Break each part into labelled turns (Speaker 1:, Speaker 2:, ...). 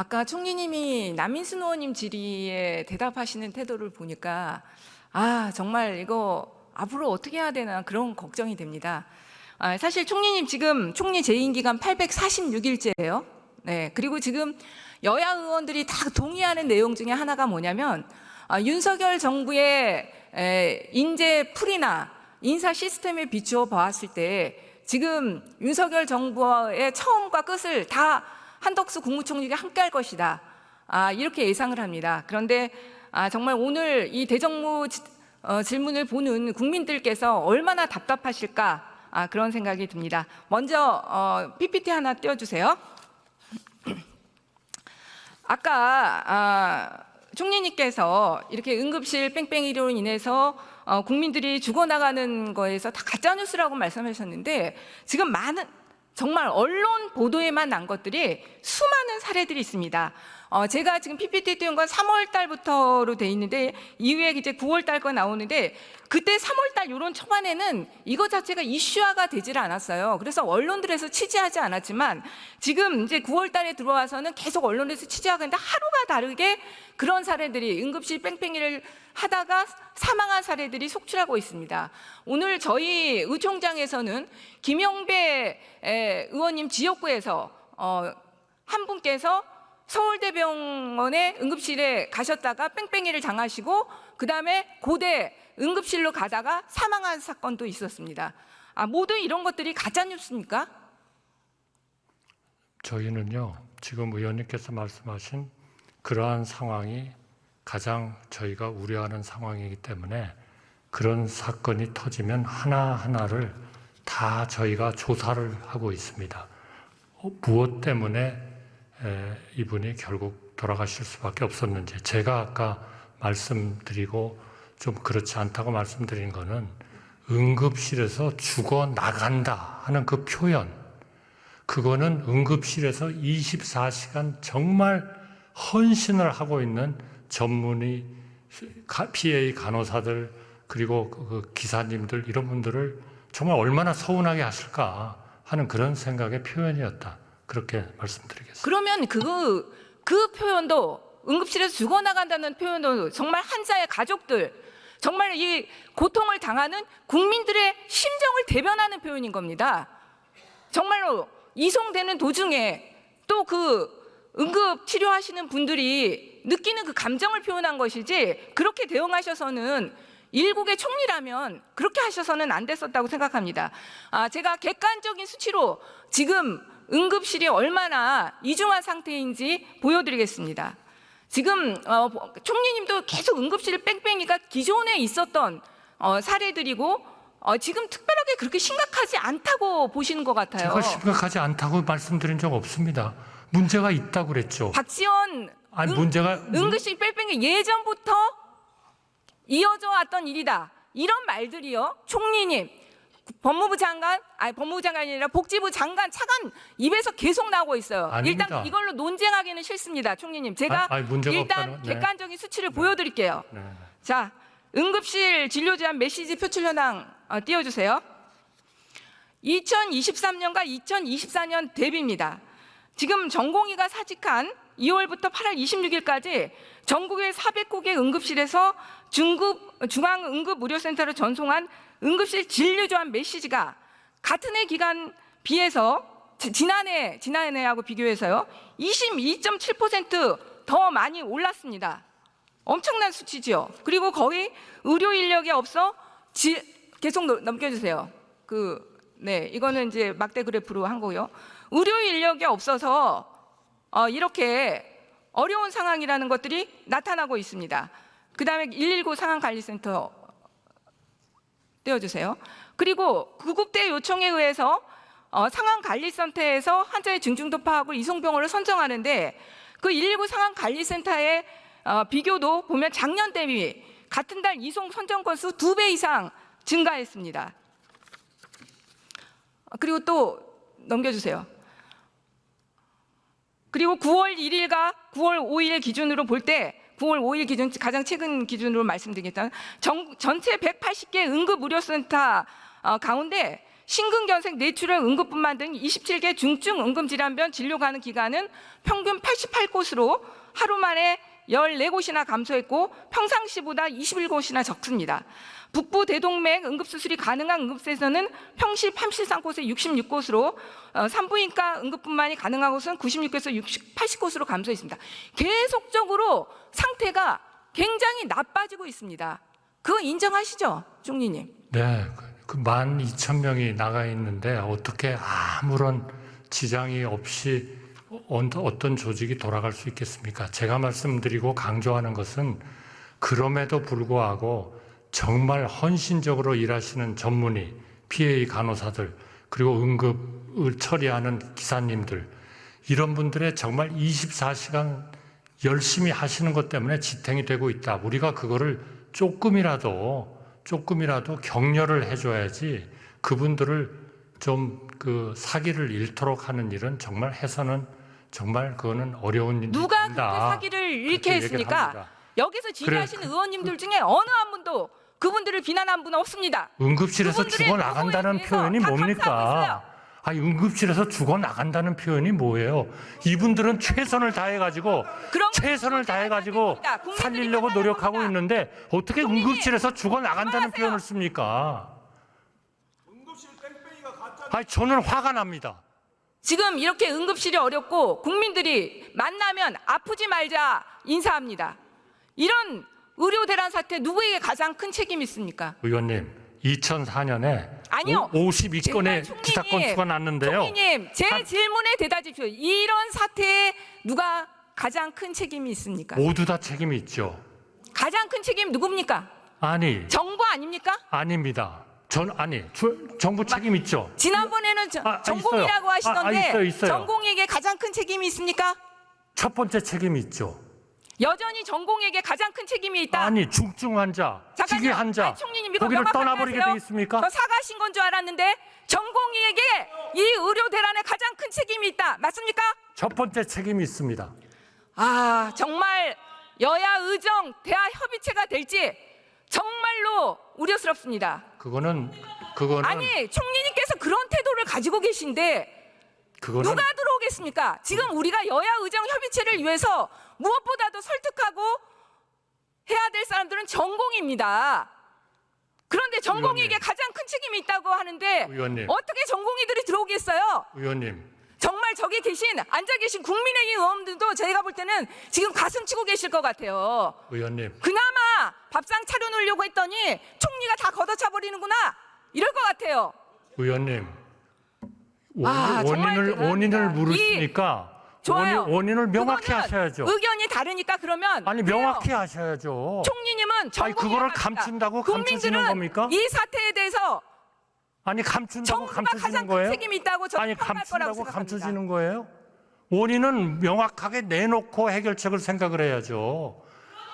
Speaker 1: 아까 총리님이 남인순 의원님 질의에 대답하시는 태도를 보니까 정말 이거 앞으로 어떻게 해야 되나 그런 걱정이 됩니다. 사실 총리님 지금 총리 재임 기간 846일째예요. 네, 그리고 지금 여야 의원들이 다 동의하는 내용 중에 하나가 뭐냐면 윤석열 정부의 인재 풀이나 인사 시스템에 비추어 보았을 때 지금 윤석열 정부의 처음과 끝을 다 한덕수 국무총리가 함께 할 것이다. 이렇게 예상을 합니다. 그런데 정말 오늘 이 대정부 질문을 보는 국민들께서 얼마나 답답하실까 그런 생각이 듭니다. 먼저 PPT 하나 띄워주세요. 아까 총리님께서 이렇게 응급실 뺑뺑이로 인해서 국민들이 죽어나가는 거에서 다 가짜뉴스라고 말씀하셨는데 지금 정말 언론 보도에만 난 것들이 수많은 사례들이 있습니다. 제가 지금 PPT 띄운 건 3월 달부터로 돼 있는데 이후에 이제 9월 달 거 나오는데 그때 3월 달 이런 초반에는 이거 자체가 이슈화가 되질 않았어요. 그래서 언론들에서 취재하지 않았지만 지금 이제 9월 달에 들어와서는 계속 언론에서 취재하고 있는데 하루가 다르게 그런 사례들이 응급실 뺑뺑이를 하다가 사망한 사례들이 속출하고 있습니다. 오늘 저희 의총장에서는 김영배 의원님 지역구에서 한 분께서 서울대병원의 응급실에 가셨다가 뺑뺑이를 당하시고 그 다음에 고대 응급실로 가다가 사망한 사건도 있었습니다. 모두 이런 것들이 가짜뉴스입니까?
Speaker 2: 저희는요, 지금 의원님께서 말씀하신 그러한 상황이 가장 저희가 우려하는 상황이기 때문에 그런 사건이 터지면 하나하나를 다 저희가 조사를 하고 있습니다. 무엇 때문에 이분이 결국 돌아가실 수밖에 없었는지, 제가 아까 말씀드리고 좀 그렇지 않다고 말씀드린 거는 응급실에서 죽어나간다 하는 그 표현, 그거는 응급실에서 24시간 정말 헌신을 하고 있는 전문의, PA 간호사들, 그리고 그 기사님들, 이런 분들을 정말 얼마나 서운하게 하실까 하는 그런 생각의 표현이었다. 그렇게 말씀드리겠습니다.
Speaker 1: 그러면 그 표현도, 응급실에서 죽어나간다는 표현도 정말 환자의 가족들, 정말 이 고통을 당하는 국민들의 심정을 대변하는 표현인 겁니다. 정말로 이송되는 도중에 또 그 응급 치료하시는 분들이 느끼는 그 감정을 표현한 것이지, 그렇게 대응하셔서는 일국의 총리라면 그렇게 하셔서는 안 됐었다고 생각합니다. 제가 객관적인 수치로 지금 응급실이 얼마나 이중한 상태인지 보여드리겠습니다. 지금 총리님도 계속 응급실 뺑뺑이가 기존에 있었던 사례들이고 지금 특별하게 그렇게 심각하지 않다고 보시는 것 같아요.
Speaker 2: 제가 심각하지 않다고 말씀드린 적 없습니다. 문제가 있다고 그랬죠.
Speaker 1: 박지원 응급실 뺑뺑이 예전부터 이어져 왔던 일이다. 이런 말들이요. 총리님, 법무부 장관이 아니라 복지부 장관 차관 입에서 계속 나오고 있어요.
Speaker 2: 아닙니다.
Speaker 1: 일단 이걸로 논쟁하기는 싫습니다. 총리님, 제가 일단 객관적인 수치를 보여드릴게요. 자, 응급실 진료 제한 메시지 표출 현황 띄워주세요. 2023년과 2024년 대비입니다. 지금 전공의가 사직한 2월부터 8월 26일까지 전국의 400곳의 응급실에서 중앙응급의료센터로 전송한 응급실 진료 제한 메시지가 같은 해 기간 비해서 지난해하고 비교해서요 22.7% 많이 올랐습니다. 엄청난 수치지요. 그리고 거의 의료 인력이 없어 계속 넘겨주세요. 이거는 이제 막대 그래프로 한 거고요. 의료 인력이 없어서 이렇게 어려운 상황이라는 것들이 나타나고 있습니다. 그 다음에 119 상황관리센터 띄워주세요. 그리고 구급대 요청에 의해서 상황관리센터에서 환자의 중증도 파악을 이송병원을 선정하는데 그 119 상황관리센터의 비교도 보면 작년 대비 같은 달 이송 선정 건수 2배 이상 증가했습니다. 그리고 또 넘겨주세요. 그리고 9월 1일과 9월 5일 기준으로 볼 때 9월 5일 기준 가장 최근 기준으로 말씀드리겠다면 전체 180개 응급의료센터 가운데 심근경색, 뇌출혈, 응급분만 등 27개 중증 응급질환병 진료 가능 기간은 평균 88곳으로 하루 만에 14곳이나 감소했고 평상시보다 21곳이나 적습니다. 북부 대동맥 응급수술이 가능한 응급실에서는 평시 83곳에 66곳으로 산부인과 응급분만이 가능한 곳은 96곳에서 80곳으로 감소했습니다. 계속적으로 상태가 굉장히 나빠지고 있습니다. 그거 인정하시죠, 총리님?
Speaker 2: 네, 그 12,000명이 나가 있는데 어떻게 아무런 지장이 없이 어떤 조직이 돌아갈 수 있겠습니까? 제가 말씀드리고 강조하는 것은 그럼에도 불구하고 정말 헌신적으로 일하시는 전문의, PA 간호사들, 그리고 응급을 처리하는 기사님들, 이런 분들의 정말 24시간 열심히 하시는 것 때문에 지탱이 되고 있다. 우리가 그거를 조금이라도 격려를 해줘야지 그분들을 좀 그 사기를 잃도록 하는 일은 정말 해서는 정말 그거는 어려운 일입니다.
Speaker 1: 누가 그렇게 사기를 잃게 했습니까? 여기서 지지하시는 의원님들 중에 어느 한 분도 그분들을 비난한 분은 없습니다.
Speaker 2: 응급실에서
Speaker 1: 그분들의
Speaker 2: 죽어나간다는
Speaker 1: 노고에 대해서
Speaker 2: 표현이
Speaker 1: 다 감사하고
Speaker 2: 뭡니까?
Speaker 1: 있어요.
Speaker 2: 아니, 응급실에서 죽어나간다는 표현이 뭐예요? 이분들은 최선을 다해가지고
Speaker 1: 그런
Speaker 2: 최선을 다해가지고
Speaker 1: 국민들이
Speaker 2: 살리려고
Speaker 1: 판단하는
Speaker 2: 노력하고
Speaker 1: 겁니다.
Speaker 2: 있는데 어떻게
Speaker 1: 총리님,
Speaker 2: 응급실에서 죽어나간다는
Speaker 1: 그만하세요.
Speaker 2: 표현을 씁니까? 아니, 저는 화가 납니다.
Speaker 1: 지금 이렇게 응급실이 어렵고 국민들이 만나면 아프지 말자 인사합니다. 이런 의료 대란 사태 누구에게 가장 큰 책임이 있습니까?
Speaker 2: 의원님, 2004년에
Speaker 1: 아니요.
Speaker 2: 52건의
Speaker 1: 총리님,
Speaker 2: 기사 건수가 났는데요.
Speaker 1: 총리님, 제 질문에 대답해 주십시오. 이런 사태에 누가 가장 큰 책임이 있습니까?
Speaker 2: 모두 다 책임이 있죠.
Speaker 1: 가장 큰 책임 누굽니까?
Speaker 2: 아니,
Speaker 1: 정부 아닙니까?
Speaker 2: 아닙니다. 정부 책임 있죠.
Speaker 1: 지난번에는 전공이라고
Speaker 2: 있어요.
Speaker 1: 하시던데
Speaker 2: 있어요.
Speaker 1: 전공에게 가장 큰 책임이 있습니까?
Speaker 2: 첫 번째 책임이 있죠.
Speaker 1: 여전히 전공에게 가장 큰 책임이 있다.
Speaker 2: 아니, 중증 환자,
Speaker 1: 잠깐요.
Speaker 2: 기계 환자,
Speaker 1: 아니, 총리님 이거
Speaker 2: 거기를
Speaker 1: 명확하게
Speaker 2: 떠나버리게
Speaker 1: 하세요.
Speaker 2: 돼 있습니까?
Speaker 1: 저 사과하신 건 줄 알았는데 전공의에게 이 의료 대란에 가장 큰 책임이 있다. 맞습니까?
Speaker 2: 첫 번째 책임이 있습니다.
Speaker 1: 아, 정말 여야 의정 대화 협의체가 될지 정말로 우려스럽습니다.
Speaker 2: 그거는
Speaker 1: 아니, 총리님께서 그런 태도를 가지고 계신데 누가 들어오겠습니까? 지금 우리가 여야 의정 협의체를 위해서 무엇보다도 설득하고 해야 될 사람들은 전공입니다. 그런데 전공에게 가장 큰 책임이 있다고 하는데
Speaker 2: 의원님.
Speaker 1: 어떻게 전공의들이 들어오겠어요?
Speaker 2: 의원님,
Speaker 1: 정말 저기 앉아 계신 국민의힘 의원들도 저희가 볼 때는 지금 가슴 치고 계실 것 같아요.
Speaker 2: 의원님,
Speaker 1: 그나마 밥상 차려놓으려고 했더니 총리가 다 걷어차 버리는구나 이럴 것 같아요.
Speaker 2: 의원님,
Speaker 1: 정말 대단합니다.
Speaker 2: 원인을 물으시니까
Speaker 1: 좋아요.
Speaker 2: 원인을 명확히
Speaker 1: 그거는
Speaker 2: 하셔야죠.
Speaker 1: 의견이 다르니까 그러면
Speaker 2: 아니,
Speaker 1: 그래요.
Speaker 2: 명확히 하셔야죠.
Speaker 1: 총리님은
Speaker 2: 아니, 그거를 감춘다고 감춰지는 겁니까?
Speaker 1: 이 사태에 대해서
Speaker 2: 아니, 감춘다고
Speaker 1: 정부가
Speaker 2: 감춰지는
Speaker 1: 가장 큰
Speaker 2: 거예요?
Speaker 1: 책임이 있다고 저는
Speaker 2: 아니,
Speaker 1: 평가할 거라고
Speaker 2: 감춘다고
Speaker 1: 생각합니다.
Speaker 2: 감춰지는 거예요? 원인은 명확하게 내놓고 해결책을 생각을 해야죠.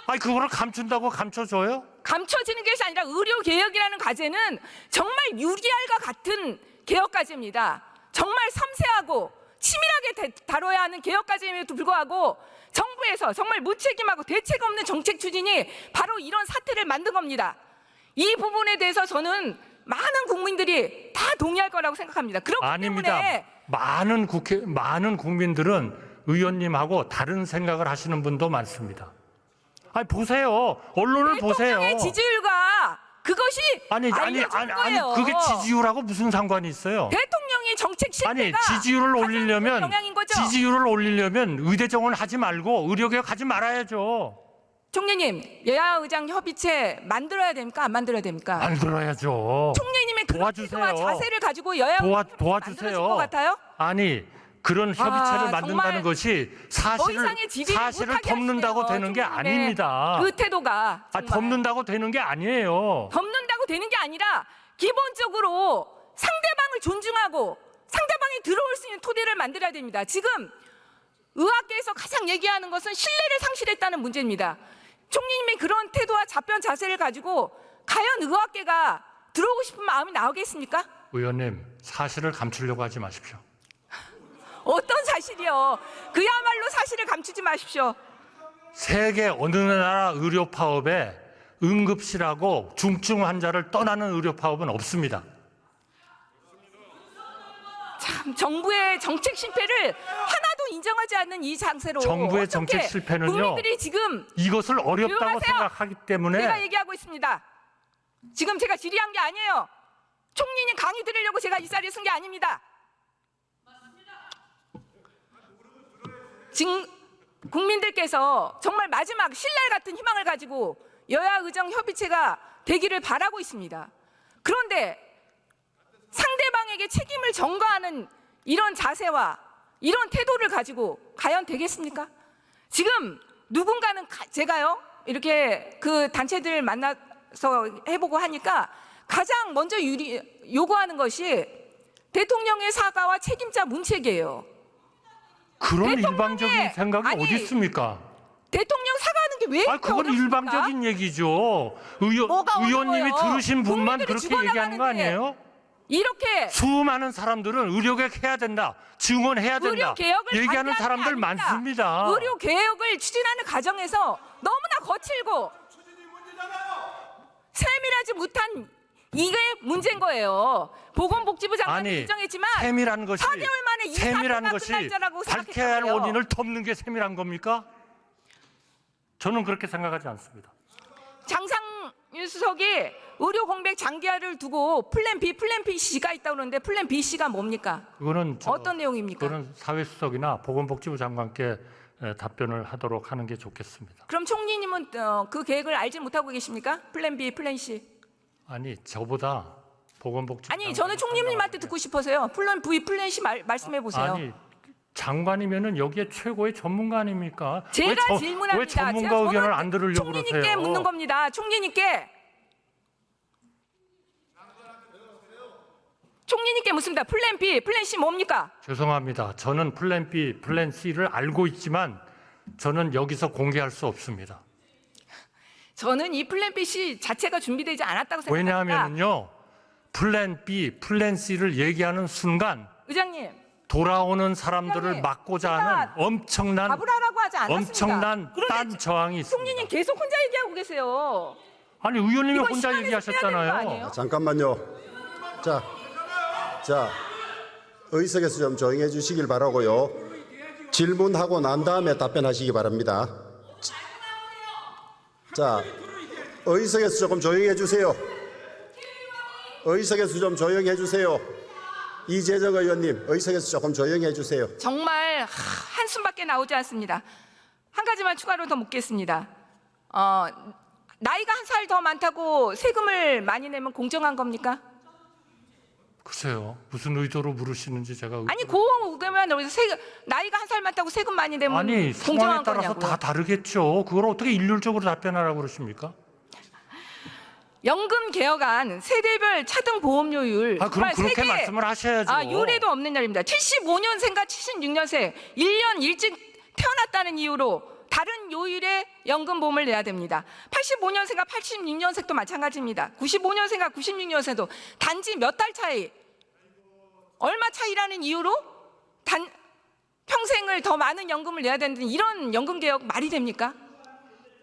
Speaker 2: 아니, 그거를 감춘다고 감춰줘요?
Speaker 1: 감춰지는 것이 아니라 의료 개혁이라는 과제는 정말 유리알과 같은 개혁 과제입니다. 정말 섬세하고 치밀하게 다뤄야 하는 개혁 과제임에도 불구하고 정부에서 정말 무책임하고 대책 없는 정책 추진이 바로 이런 사태를 만든 겁니다. 이 부분에 대해서 저는 많은 국민들이 다 동의할 거라고 생각합니다. 그렇기
Speaker 2: 아닙니다.
Speaker 1: 때문에
Speaker 2: 많은 국민들은 의원님하고 다른 생각을 하시는 분도 많습니다. 아니, 보세요. 언론을 보세요.
Speaker 1: 대통령의 지지율과 그것이
Speaker 2: 아니,
Speaker 1: 알려진 거예요.
Speaker 2: 그게 지지율하고 무슨 상관이 있어요?
Speaker 1: 대통령의 정책 실패가
Speaker 2: 아니, 지지율을
Speaker 1: 가장
Speaker 2: 올리려면
Speaker 1: 큰 영향인 거죠.
Speaker 2: 의대 정원 하지 말고 의료개혁 하지 말아야죠.
Speaker 1: 총리님, 여야 의장 협의체 만들어야 됩니까? 안 만들어야 됩니까?
Speaker 2: 만들어야죠.
Speaker 1: 총리님의 그런
Speaker 2: 도와주세요.
Speaker 1: 태도와 자세를 가지고 여야 의장이
Speaker 2: 도와주세요.
Speaker 1: 만들어질 것 같아요?
Speaker 2: 아니, 그런 협의체를 만든다는
Speaker 1: 정말
Speaker 2: 것이
Speaker 1: 더 이상의 지지를
Speaker 2: 사실을
Speaker 1: 못하게
Speaker 2: 덮는다고
Speaker 1: 하시네요,
Speaker 2: 되는 게
Speaker 1: 총리님의
Speaker 2: 아닙니다.
Speaker 1: 그 태도가 정말
Speaker 2: 덮는다고 되는 게 아니에요.
Speaker 1: 덮는다고 되는 게 아니라 기본적으로 상대방을 존중하고 상대방이 들어올 수 있는 토대를 만들어야 됩니다. 지금 의학계에서 가장 얘기하는 것은 신뢰를 상실했다는 문제입니다. 총리님의 그런 태도와 답변 자세를 가지고 과연 의학계가 들어오고 싶은 마음이 나오겠습니까?
Speaker 2: 의원님, 사실을 감추려고 하지 마십시오.
Speaker 1: 어떤 사실이요? 그야말로 사실을 감추지 마십시오.
Speaker 2: 세계 어느 나라 의료 파업에 응급실하고 중증 환자를 떠나는 의료 파업은 없습니다.
Speaker 1: 정부의 정책 실패를 하나도 인정하지 않는 이 장세로
Speaker 2: 정부의
Speaker 1: 어떻게
Speaker 2: 정책 실패는요,
Speaker 1: 국민들이 지금
Speaker 2: 이것을 어렵다고
Speaker 1: 조용하세요.
Speaker 2: 생각하기 때문에
Speaker 1: 제가 얘기하고 있습니다. 지금 제가 질의한 게 아니에요. 총리님 강의 들으려고 제가 이 자리에 쓴 게 아닙니다. 지금 국민들께서 정말 마지막 신랄 같은 희망을 가지고 여야 의정 협의체가 되기를 바라고 있습니다. 그런데 상대방에게 책임을 전가하는 이런 자세와 이런 태도를 가지고 과연 되겠습니까? 지금 누군가는 제가요 이렇게 그 단체들 만나서 해보고 하니까 가장 먼저 요구하는 것이 대통령의 사과와 책임자 문책이에요.
Speaker 2: 그런
Speaker 1: 대통령의-
Speaker 2: 일방적인 생각이
Speaker 1: 아니,
Speaker 2: 어디 있습니까?
Speaker 1: 대통령 사과하는 게 왜 이렇게
Speaker 2: 그건
Speaker 1: 어렵습니까?
Speaker 2: 일방적인 얘기죠.
Speaker 1: 뭐가
Speaker 2: 의원님이
Speaker 1: 어려워요?
Speaker 2: 들으신 분만
Speaker 1: 국민들이
Speaker 2: 그렇게 얘기하는 거
Speaker 1: 죽어나가는데
Speaker 2: 아니에요?
Speaker 1: 이렇게
Speaker 2: 수많은 사람들은 의료개혁 해야 된다, 증언해야 된다
Speaker 1: 의료 개혁을
Speaker 2: 얘기하는
Speaker 1: 반대하는
Speaker 2: 사람들
Speaker 1: 게 아닙니다.
Speaker 2: 많습니다.
Speaker 1: 의료 개혁을 추진하는 과정에서 너무나 거칠고 세밀하지 못한 이게 문제인 거예요. 보건복지부 장관이
Speaker 2: 아니,
Speaker 1: 인정했지만
Speaker 2: 세밀한 것이
Speaker 1: 4개월 만에 이
Speaker 2: 세밀한
Speaker 1: 사태가
Speaker 2: 것이
Speaker 1: 끝날 거라고
Speaker 2: 밝혀야 할
Speaker 1: 생각했다고요.
Speaker 2: 원인을 덮는 게 세밀한 겁니까? 저는 그렇게 생각하지 않습니다.
Speaker 1: 장상일 수석이 의료 공백 장기화를 두고 플랜 B, 플랜 B, C가 있다고 그러는데 플랜 B, C가 뭡니까?
Speaker 2: 그거는
Speaker 1: 어떤 내용입니까?
Speaker 2: 그거는 사회수석이나 보건복지부 장관께 답변을 하도록 하는 게 좋겠습니다.
Speaker 1: 그럼 총리님은 그 계획을 알지 못하고 계십니까? 플랜 B, 플랜 C.
Speaker 2: 아니, 저보다 보건복지부
Speaker 1: 아니 저는 총리님한테 듣고 싶어서요. 플랜 V, 플랜 C 말씀해 보세요.
Speaker 2: 아니, 장관이면은 여기에 최고의 전문가 아닙니까?
Speaker 1: 제가 질문합니다.
Speaker 2: 왜 전문가
Speaker 1: 제가
Speaker 2: 의견을
Speaker 1: 저는
Speaker 2: 안 들으려고
Speaker 1: 총리님께
Speaker 2: 그러세요?
Speaker 1: 묻는 겁니다. 총리님께 묻습니다. 플랜 B, 플랜 C 뭡니까?
Speaker 2: 죄송합니다. 저는 플랜 B, 플랜 C를 알고 있지만 저는 여기서 공개할 수 없습니다.
Speaker 1: 저는 이 플랜 B, C 자체가 준비되지 않았다고 생각합니다.
Speaker 2: 왜냐하면요, 플랜 B, 플랜 C를 얘기하는 순간
Speaker 1: 의장님
Speaker 2: 돌아오는 사람들을
Speaker 1: 의장님,
Speaker 2: 막고자
Speaker 1: 제가
Speaker 2: 하는 엄청난
Speaker 1: 답을 하라고 하지 않았습니다.
Speaker 2: 엄청난
Speaker 1: 그런데
Speaker 2: 딴 저항이 있습니다.
Speaker 1: 총리님 계속 혼자 얘기하고 계세요.
Speaker 2: 아니, 의원님이
Speaker 1: 이거
Speaker 2: 혼자
Speaker 1: 시간에서 빼야 되는 거
Speaker 2: 얘기하셨잖아요.
Speaker 1: 아니에요?
Speaker 3: 잠깐만요. 자, 의석에서 좀 조용해 주시길 바라고요. 질문하고 난 다음에 답변하시기 바랍니다. 자, 의석에서 조금 조용해 주세요. 의석에서 좀 조용해 주세요. 이재정 의원님, 의석에서 조금 조용해 주세요.
Speaker 1: 정말 한숨밖에 나오지 않습니다. 한 가지만 추가로 더 묻겠습니다. 나이가 한 살 더 많다고 세금을 많이 내면 공정한 겁니까?
Speaker 2: 글쎄요, 무슨 의도로 물으시는지 제가
Speaker 1: 아니 그 의견만 여기서 나이가 한 살 많다고 세금 많이 내면
Speaker 2: 아니, 상황에
Speaker 1: 공정한
Speaker 2: 따라서
Speaker 1: 거냐고요.
Speaker 2: 다 다르겠죠. 그걸 어떻게 일률적으로 답변하라고 그러십니까?
Speaker 1: 연금 개혁안 세대별 차등 보험료율
Speaker 2: 그럼
Speaker 1: 정말
Speaker 2: 그렇게
Speaker 1: 세계
Speaker 2: 말씀을 하셔야죠.
Speaker 1: 유례도 없는 날입니다. 75년생과 76년생 1년 일찍 태어났다는 이유로 다른 요일에 연금보험을 내야 됩니다. 85년생과 86년생도 마찬가지입니다. 95년생과 96년생도 단지 몇 달 차이, 얼마 차이라는 이유로 평생을 더 많은 연금을 내야 되는 이런 연금 개혁 말이 됩니까?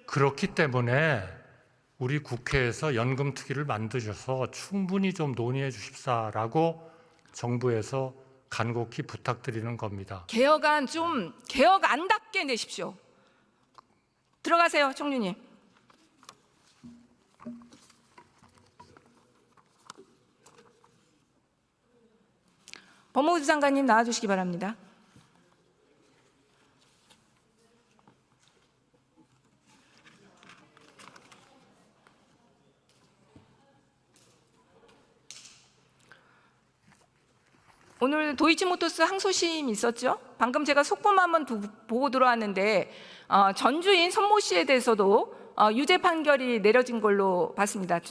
Speaker 2: 그렇기 때문에 우리 국회에서 연금 특위를 만드셔서 충분히 좀 논의해 주십사라고 정부에서 간곡히 부탁드리는 겁니다.
Speaker 1: 개혁안 좀 개혁안답게 내십시오. 들어가세요, 총리님. 법무부 장관님 나와주시기 바랍니다. 오늘 도이치모터스 항소심 있었죠? 방금 제가 속보만 한번 보고 들어왔는데 전주인 손모 씨에 대해서도 유죄 판결이 내려진 걸로 봤습니다.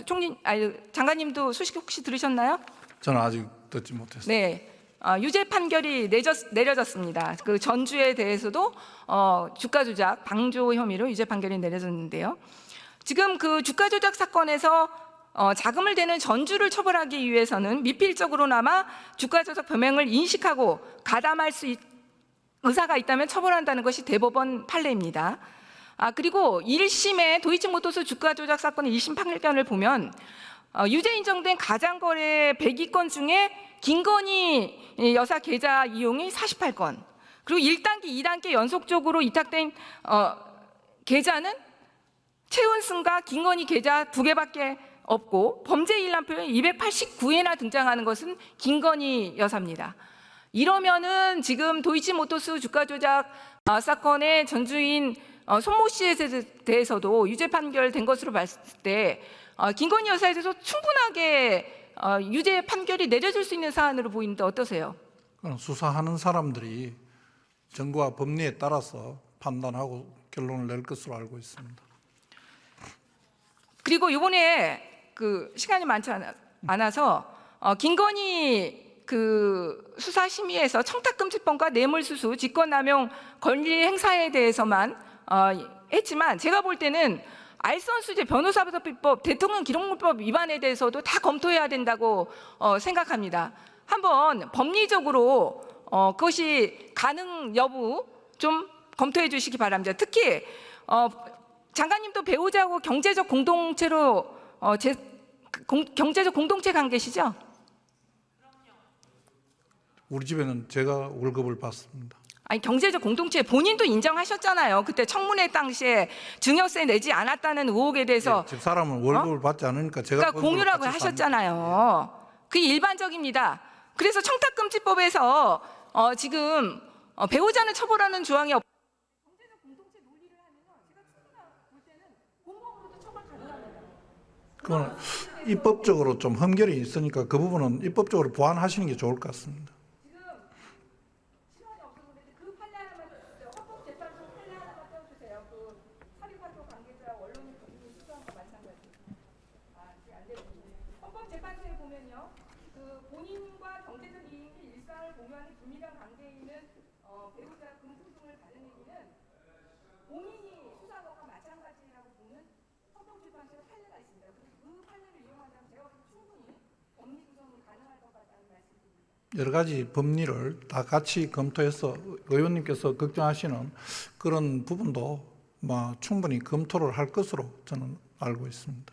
Speaker 1: 장관님도 소식 혹시 들으셨나요?
Speaker 4: 저는 아직 듣지 못했습니다.
Speaker 1: 네, 유죄 판결이 내려졌습니다. 그 전주에 대해서도 주가 조작 방조 혐의로 유죄 판결이 내려졌는데요. 지금 그 주가 조작 사건에서 자금을 대는 전주를 처벌하기 위해서는 미필적으로나마 주가 조작 범행을 인식하고 가담할 수 의사가 있다면 처벌한다는 것이 대법원 판례입니다. 그리고 1심의 도이치모터스 주가 조작 사건의 1심 판결을 보면 유죄 인정된 가장거래 102건 중에 김건희 여사 계좌 이용이 48건, 그리고 1단계, 2단계 연속적으로 위탁된 계좌는 최은순과 김건희 계좌 2개밖에 없고 범죄 일람표에 289회나 등장하는 것은 김건희 여사입니다. 이러면은 지금 도이치모터스 주가 조작 사건의 전주인 손모 씨에 대해서도 유죄 판결된 것으로 봤을 때 김건희 여사에 대해서 충분하게 유죄 판결이 내려질 수 있는 사안으로 보이는데 어떠세요?
Speaker 4: 그건 수사하는 사람들이 정부와 법리에 따라서 판단하고 결론을 낼 것으로 알고 있습니다.
Speaker 1: 그리고 이번에 그 시간이 많지 않아서 김건희 그 수사심의에서 청탁금지법과 뇌물수수, 직권남용 권리 행사에 대해서만 했지만 제가 볼 때는 알선수재, 변호사비법, 대통령 기록물법 위반에 대해서도 다 검토해야 된다고 생각합니다. 한번 법리적으로 그것이 가능 여부 좀 검토해 주시기 바랍니다. 특히 장관님도 배우자하고 경제적 공동체로 경제적 공동체 관계시죠?
Speaker 4: 우리 집에는 제가 월급을 받습니다.
Speaker 1: 아니, 경제적 공동체 본인도 인정하셨잖아요. 그때 청문회 당시에 증여세 내지 않았다는 의혹에 대해서
Speaker 4: 집 사람은 월급을 받지 않으니까 제가
Speaker 1: 그러니까 공유라고
Speaker 4: 같이
Speaker 1: 하셨잖아요. 그게 일반적입니다. 그래서 청탁금지법에서 지금 배우자는 처벌하는 조항이 없. 경제적 공동체 논리를 하면서 제가 충분히 볼 때는 공범으로도 처벌 가능합니다.
Speaker 4: 그건 입법적으로 좀 흠결이 있으니까 그 부분은 입법적으로 보완하시는 게 좋을 것 같습니다.
Speaker 1: 시간이 없어서 그 판례 하나만 주세요. 헌법재판소 판례 하나만 떼어주세요. 그 사립학교 관계자 원론이 본인이 수사한 거 마찬가지. 이게 안 되거든요. 헌법재판소에 보면요, 그 본인과 경제적 이익이 일상을 공유하는 긴밀한 관계에 있는 배우자 금수승을 받는 얘기는 본인이 수사한 것과 마찬가지라고 보는 헌법재판소의 판례가 있습니다. 그 판례를 이용한다면 제가 충분히 법리 구성이 가능할 것 같다는 말씀드립니다.
Speaker 4: 여러 가지 법리를 다 같이 검토해서 의원님께서 걱정하시는 그런 부분도 충분히 검토를 할 것으로 저는 알고 있습니다.